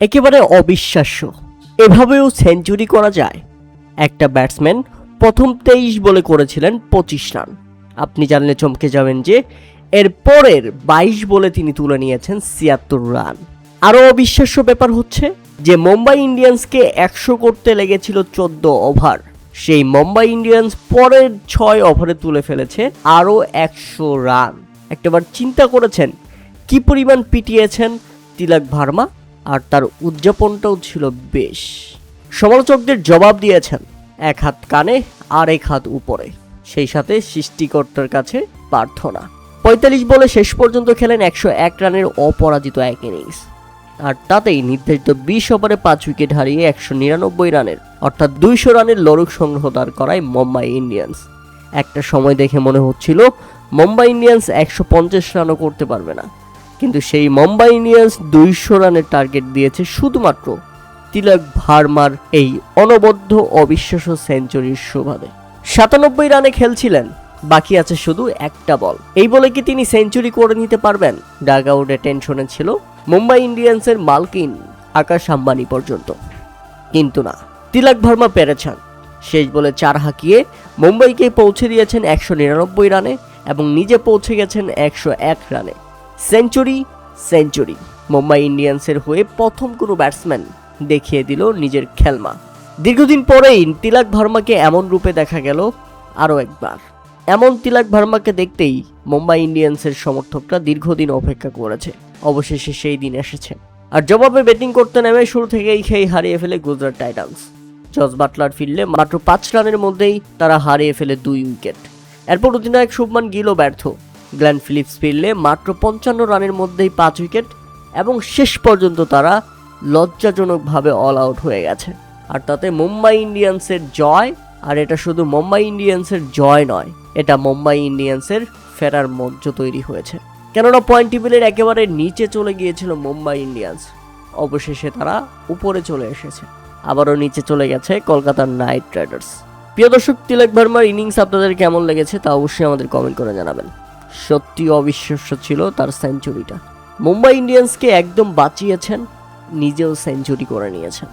একেবারে অবিশ্বাস্য, এভাবেও সেঞ্চুরি করা যায়। একটা ব্যাটসম্যান প্রথম 23 বলে করেছিলেন 25 রান। আপনি জানলে চমকে যাবেন যে এর পরের 22 বলে তিনি তুলে নিয়েছেন 76 রান। আরও অবিশ্বাস্য ব্যাপার হচ্ছে যে মুম্বাই ইন্ডিয়ান্সকে 100 করতে লেগেছিল 14 ওভার, সেই মুম্বাই ইন্ডিয়ান্স পরের 6 ওভারে তুলে ফেলেছে আরও 100 রান। একটাবার চিন্তা করেছেন কি পরিমাণ পিটিয়েছেন তিলক ভার্মা, আর তার উদযাপনটাও ছিল বেশ। সমালোচকদের জবাব দিয়েছেন এক হাত কানে আর এক হাত উপরে, সেই সাথে সৃষ্টিকর্তার কাছে প্রার্থনা। 45 বলে শেষ পর্যন্ত খেলেন 101 রানের অপরাজিত এক ইনিংস, আর তাতেই নির্ধারিত 20 ওভারে 5 উইকেট হারিয়ে 199 রানের অর্থাৎ 200 রানের লড়ুক সংগ্রহ দাঁড় করায় মুম্বাই ইন্ডিয়ান্স। একটা সময় দেখে মনে হচ্ছিল মুম্বাই ইন্ডিয়ান্স 150 রানও করতে পারবে না, কিন্তু সেই মুম্বাই ইন্ডিয়ান্স 200 রানের টার্গেট দিয়েছে শুধুমাত্র তিলক ভার্মার এই অনবদ্য অবিশ্বাস্য সেঞ্চুরির সুবাদে। 97 রানে খেলছিলেন, বাকি আছে শুধু একটা বল। এই বলে কি তিনি সেঞ্চুরি করে নিতে পারবেন? ডাগ আউটে টেনশনে ছিল মুম্বাই ইন্ডিয়ান্সের মালকিন আকাশ আম্বানি পর্যন্ত, কিন্তু না, তিলক ভার্মা পেরেছেন। শেষ বলে 4 হাঁকিয়ে মুম্বাইকে পৌঁছে দিয়েছেন 199 রানে এবং নিজে পৌঁছে গেছেন 101 রানে। সেঞ্চুরি মুম্বাই ইন্ডিয়ান্সের হয়ে প্রথম কোনো ব্যাটসম্যান দেখিয়ে দিল নিজের খেলমা। দীর্ঘদিন পরেই তিলক ভার্মাকে এমন রূপে দেখা গেল আরও একবার। এমন তিলক ভার্মাকে দেখতেই মুম্বাই ইন্ডিয়ান্সের সমর্থকরা দীর্ঘদিন অপেক্ষা করেছে, অবশেষে সেই দিন এসেছে। আর জবাবে ব্যাটিং করতে নেমে শুরু থেকেই খেই হারিয়ে ফেলে গুজরাট টাইটান্স। জস বাটলার ফিরলে মাত্র 5 রানের মধ্যেই তারা হারিয়ে ফেলে 2 উইকেট। এরপর অধিনায়ক শুভমান গিলও ব্যর্থ। গ্লেন ফিলিপস ফিরলে মাত্র 55 রানের মধ্যেই 5 উইকেট এবং শেষ পর্যন্ত তারা লজ্জাজনকভাবে অল আউট হয়ে গেছে। আর তাতে মুম্বাই ইন্ডিয়ান্সের জয়, আর এটা শুধু মুম্বাই ইন্ডিয়ান্সের জয় নয়, এটা মুম্বাই ইন্ডিয়ান্সের ফেরার মঞ্চ তৈরি হয়েছে। কেননা পয়েন্ট টেবিলের একেবারে নিচে চলে গিয়েছিল মুম্বাই ইন্ডিয়ান্স, অবশেষে তারা উপরে চলে এসেছে। আবারও নিচে চলে গেছে কলকাতা নাইট রাইডার্স। প্রিয় দর্শক, তিলক ভার্মার ইনিংস আপনাদের কেমন লেগেছে তা অবশ্যই আমাদের কমেন্ট করে জানাবেন। সত্যি অবিশ্বাস্য ছিল তার সেঞ্চুরিটা। মুম্বাই ইন্ডিয়ান্সকে একদম বাঁচিয়েছেন, নিজেও সেঞ্চুরি করে নিয়েছেন।